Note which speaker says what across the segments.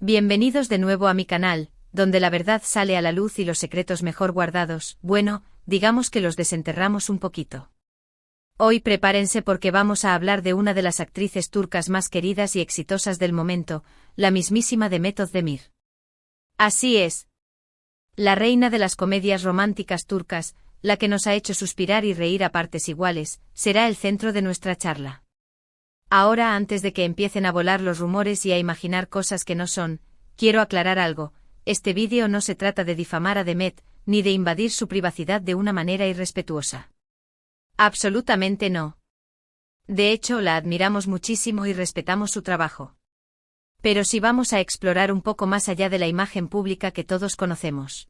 Speaker 1: Bienvenidos de nuevo a mi canal, donde la verdad sale a la luz y los secretos mejor guardados, bueno, digamos que los desenterramos un poquito. Hoy prepárense porque vamos a hablar de una de las actrices turcas más queridas y exitosas del momento, la mismísima Demet Özdemir. Así es. La reina de las comedias románticas turcas, la que nos ha hecho suspirar y reír a partes iguales, será el centro de nuestra charla. Ahora, antes de que empiecen a volar los rumores y a imaginar cosas que no son, quiero aclarar algo: este vídeo no se trata de difamar a Demet, ni de invadir su privacidad de una manera irrespetuosa. Absolutamente no. De hecho, la admiramos muchísimo y respetamos su trabajo. Pero sí vamos a explorar un poco más allá de la imagen pública que todos conocemos.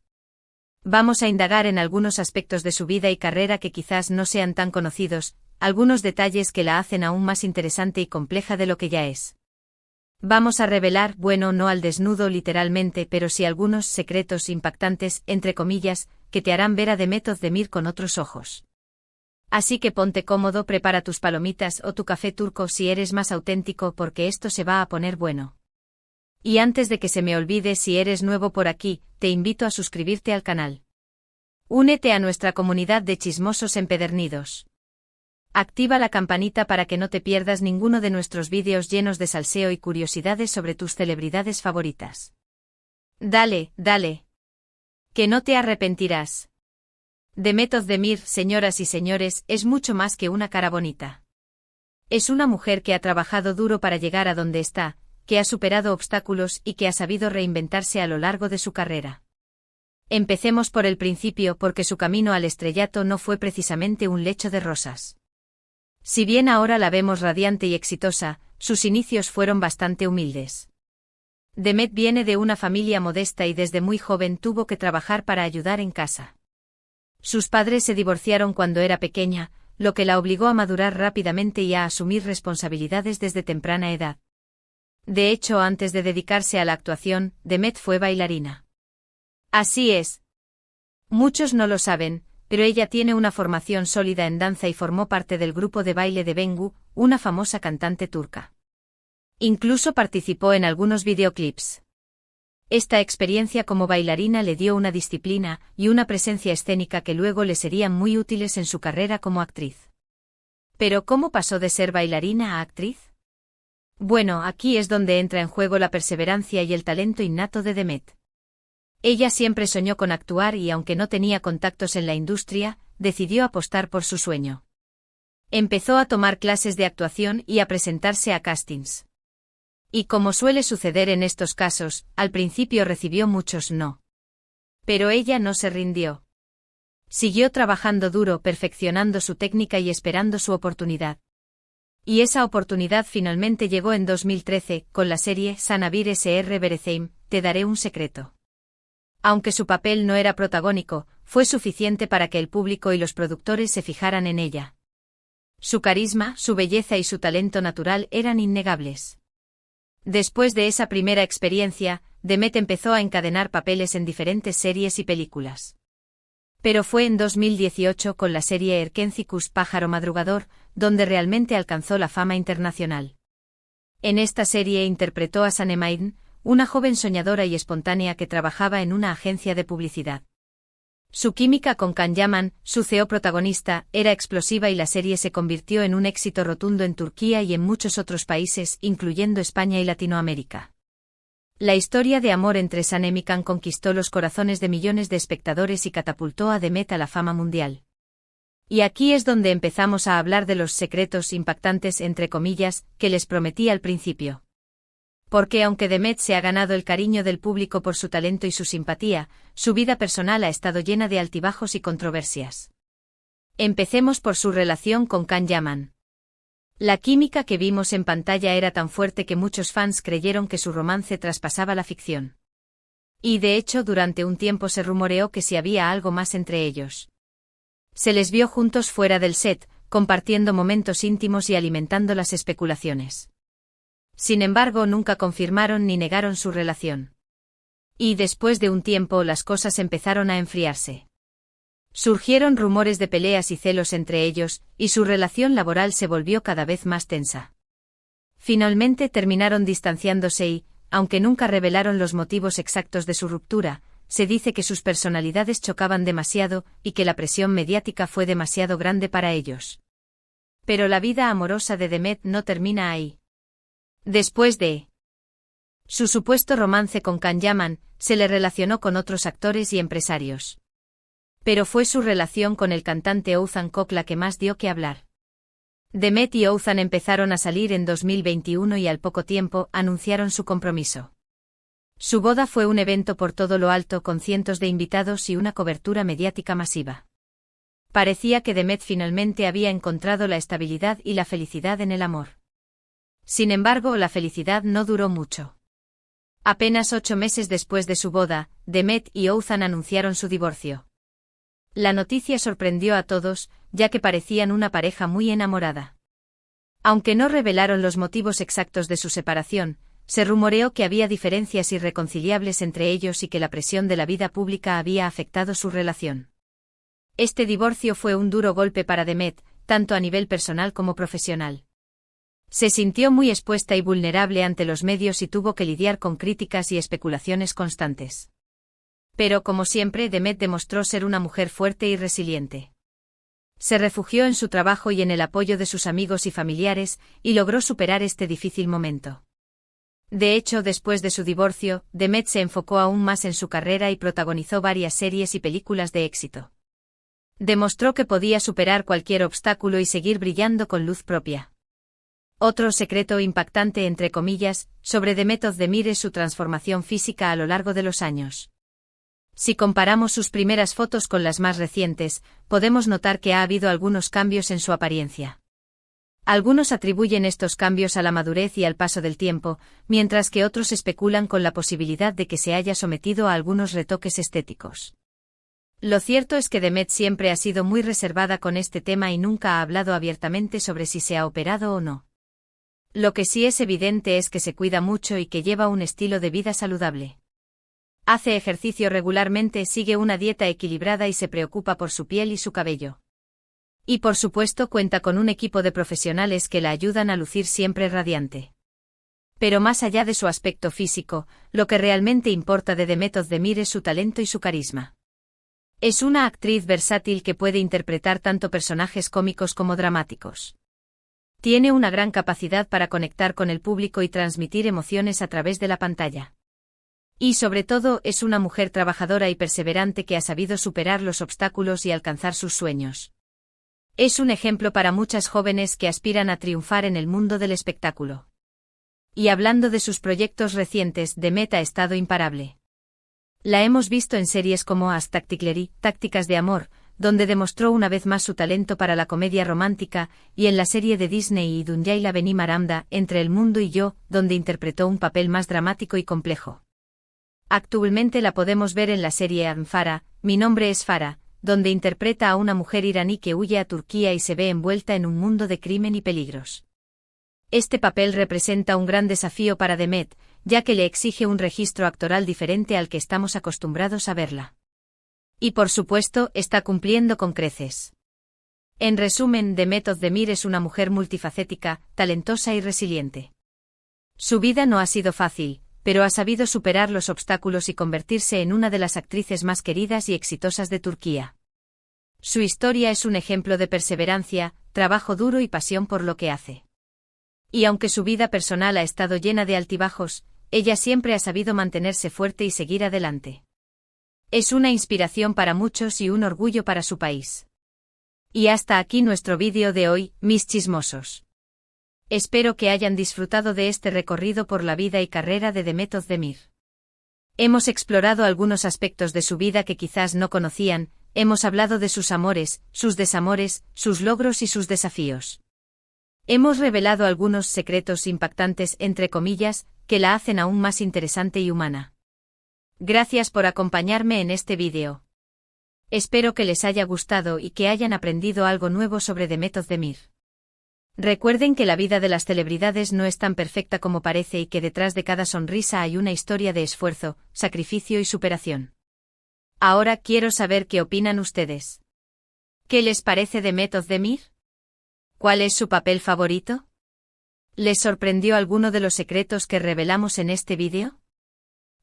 Speaker 1: Vamos a indagar en algunos aspectos de su vida y carrera que quizás no sean tan conocidos, algunos detalles que la hacen aún más interesante y compleja de lo que ya es. Vamos a revelar, bueno, no al desnudo literalmente, pero sí algunos secretos impactantes, entre comillas, que te harán ver a Demet Özdemir con otros ojos. Así que ponte cómodo, prepara tus palomitas o tu café turco si eres más auténtico, porque esto se va a poner bueno. Y antes de que se me olvide, si eres nuevo por aquí, te invito a suscribirte al canal. Únete a nuestra comunidad de chismosos empedernidos. Activa la campanita para que no te pierdas ninguno de nuestros vídeos llenos de salseo y curiosidades sobre tus celebridades favoritas. Dale, dale. Que no te arrepentirás. Demet Özdemir, señoras y señores, es mucho más que una cara bonita. Es una mujer que ha trabajado duro para llegar a donde está, que ha superado obstáculos y que ha sabido reinventarse a lo largo de su carrera. Empecemos por el principio, porque su camino al estrellato no fue precisamente un lecho de rosas. Si bien ahora la vemos radiante y exitosa, sus inicios fueron bastante humildes. Demet viene de una familia modesta y desde muy joven tuvo que trabajar para ayudar en casa. Sus padres se divorciaron cuando era pequeña, lo que la obligó a madurar rápidamente y a asumir responsabilidades desde temprana edad. De hecho, antes de dedicarse a la actuación, Demet fue bailarina. Así es. Muchos no lo saben, pero ella tiene una formación sólida en danza y formó parte del grupo de baile de Bengu, una famosa cantante turca. Incluso participó en algunos videoclips. Esta experiencia como bailarina le dio una disciplina y una presencia escénica que luego le serían muy útiles en su carrera como actriz. Pero ¿cómo pasó de ser bailarina a actriz? Bueno, aquí es donde entra en juego la perseverancia y el talento innato de Demet. Ella siempre soñó con actuar y, aunque no tenía contactos en la industria, decidió apostar por su sueño. Empezó a tomar clases de actuación y a presentarse a castings. Y como suele suceder en estos casos, al principio recibió muchos no. Pero ella no se rindió. Siguió trabajando duro, perfeccionando su técnica y esperando su oportunidad. Y esa oportunidad finalmente llegó en 2013, con la serie Sana Bir Sr. Vereceğim, Te daré un secreto. Aunque su papel no era protagónico, fue suficiente para que el público y los productores se fijaran en ella. Su carisma, su belleza y su talento natural eran innegables. Después de esa primera experiencia, Demet empezó a encadenar papeles en diferentes series y películas. Pero fue en 2018 con la serie Erkenci Pájaro Madrugador, donde realmente alcanzó la fama internacional. En esta serie interpretó a Sanem Aydin, una joven soñadora y espontánea que trabajaba en una agencia de publicidad. Su química con Can Yaman, su CEO protagonista, era explosiva y la serie se convirtió en un éxito rotundo en Turquía y en muchos otros países, incluyendo España y Latinoamérica. La historia de amor entre Sanem y Can conquistó los corazones de millones de espectadores y catapultó a Demet a la fama mundial. Y aquí es donde empezamos a hablar de los secretos impactantes, entre comillas, que les prometí al principio. Porque aunque Demet se ha ganado el cariño del público por su talento y su simpatía, su vida personal ha estado llena de altibajos y controversias. Empecemos por su relación con Can Yaman. La química que vimos en pantalla era tan fuerte que muchos fans creyeron que su romance traspasaba la ficción. Y de hecho, durante un tiempo se rumoreó que si había algo más entre ellos. Se les vio juntos fuera del set, compartiendo momentos íntimos y alimentando las especulaciones. Sin embargo, nunca confirmaron ni negaron su relación. Y después de un tiempo las cosas empezaron a enfriarse. Surgieron rumores de peleas y celos entre ellos, y su relación laboral se volvió cada vez más tensa. Finalmente terminaron distanciándose y, aunque nunca revelaron los motivos exactos de su ruptura, se dice que sus personalidades chocaban demasiado y que la presión mediática fue demasiado grande para ellos. Pero la vida amorosa de Demet no termina ahí. Después de su supuesto romance con Can Yaman, se le relacionó con otros actores y empresarios. Pero fue su relación con el cantante Ouzhan Kok la que más dio que hablar. Demet y Ouzhan empezaron a salir en 2021 y al poco tiempo anunciaron su compromiso. Su boda fue un evento por todo lo alto con cientos de invitados y una cobertura mediática masiva. Parecía que Demet finalmente había encontrado la estabilidad y la felicidad en el amor. Sin embargo, la felicidad no duró mucho. Apenas 8 meses después de su boda, Demet y Ouzhan anunciaron su divorcio. La noticia sorprendió a todos, ya que parecían una pareja muy enamorada. Aunque no revelaron los motivos exactos de su separación, se rumoreó que había diferencias irreconciliables entre ellos y que la presión de la vida pública había afectado su relación. Este divorcio fue un duro golpe para Demet, tanto a nivel personal como profesional. Se sintió muy expuesta y vulnerable ante los medios y tuvo que lidiar con críticas y especulaciones constantes. Pero como siempre, Demet demostró ser una mujer fuerte y resiliente. Se refugió en su trabajo y en el apoyo de sus amigos y familiares, y logró superar este difícil momento. De hecho, después de su divorcio, Demet se enfocó aún más en su carrera y protagonizó varias series y películas de éxito. Demostró que podía superar cualquier obstáculo y seguir brillando con luz propia. Otro secreto impactante, entre comillas, sobre Demet Özdemir es su transformación física a lo largo de los años. Si comparamos sus primeras fotos con las más recientes, podemos notar que ha habido algunos cambios en su apariencia. Algunos atribuyen estos cambios a la madurez y al paso del tiempo, mientras que otros especulan con la posibilidad de que se haya sometido a algunos retoques estéticos. Lo cierto es que Demet siempre ha sido muy reservada con este tema y nunca ha hablado abiertamente sobre si se ha operado o no. Lo que sí es evidente es que se cuida mucho y que lleva un estilo de vida saludable. Hace ejercicio regularmente, sigue una dieta equilibrada y se preocupa por su piel y su cabello. Y por supuesto cuenta con un equipo de profesionales que la ayudan a lucir siempre radiante. Pero más allá de su aspecto físico, lo que realmente importa de Demet Özdemir es su talento y su carisma. Es una actriz versátil que puede interpretar tanto personajes cómicos como dramáticos. Tiene una gran capacidad para conectar con el público y transmitir emociones a través de la pantalla. Y sobre todo, es una mujer trabajadora y perseverante que ha sabido superar los obstáculos y alcanzar sus sueños. Es un ejemplo para muchas jóvenes que aspiran a triunfar en el mundo del espectáculo. Y hablando de sus proyectos recientes, Demet ha estado imparable. La hemos visto en series como As Tacticleri, Tácticas de Amor, donde demostró una vez más su talento para la comedia romántica, y en la serie de Disney Idunyaila Beni Maramda, Entre el mundo y yo, donde interpretó un papel más dramático y complejo. Actualmente la podemos ver en la serie Farah, Mi nombre es Farah, donde interpreta a una mujer iraní que huye a Turquía y se ve envuelta en un mundo de crimen y peligros. Este papel representa un gran desafío para Demet, ya que le exige un registro actoral diferente al que estamos acostumbrados a verla. Y por supuesto, está cumpliendo con creces. En resumen, Demet Özdemir es una mujer multifacética, talentosa y resiliente. Su vida no ha sido fácil, pero ha sabido superar los obstáculos y convertirse en una de las actrices más queridas y exitosas de Turquía. Su historia es un ejemplo de perseverancia, trabajo duro y pasión por lo que hace. Y aunque su vida personal ha estado llena de altibajos, ella siempre ha sabido mantenerse fuerte y seguir adelante. Es una inspiración para muchos y un orgullo para su país. Y hasta aquí nuestro vídeo de hoy, mis chismosos. Espero que hayan disfrutado de este recorrido por la vida y carrera de Demet Özdemir. Hemos explorado algunos aspectos de su vida que quizás no conocían, hemos hablado de sus amores, sus desamores, sus logros y sus desafíos. Hemos revelado algunos secretos impactantes, entre comillas, que la hacen aún más interesante y humana. Gracias por acompañarme en este vídeo. Espero que les haya gustado y que hayan aprendido algo nuevo sobre Demet Özdemir. Recuerden que la vida de las celebridades no es tan perfecta como parece y que detrás de cada sonrisa hay una historia de esfuerzo, sacrificio y superación. Ahora quiero saber qué opinan ustedes. ¿Qué les parece Demet Özdemir? ¿Cuál es su papel favorito? ¿Les sorprendió alguno de los secretos que revelamos en este vídeo?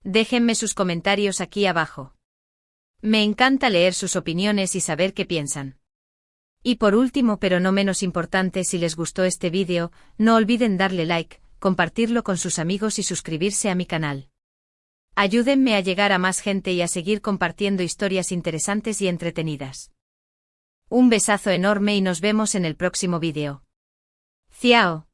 Speaker 1: Déjenme sus comentarios aquí abajo. Me encanta leer sus opiniones y saber qué piensan. Y por último, pero no menos importante, si les gustó este vídeo, no olviden darle like, compartirlo con sus amigos y suscribirse a mi canal. Ayúdenme a llegar a más gente y a seguir compartiendo historias interesantes y entretenidas. Un besazo enorme y nos vemos en el próximo vídeo. Ciao.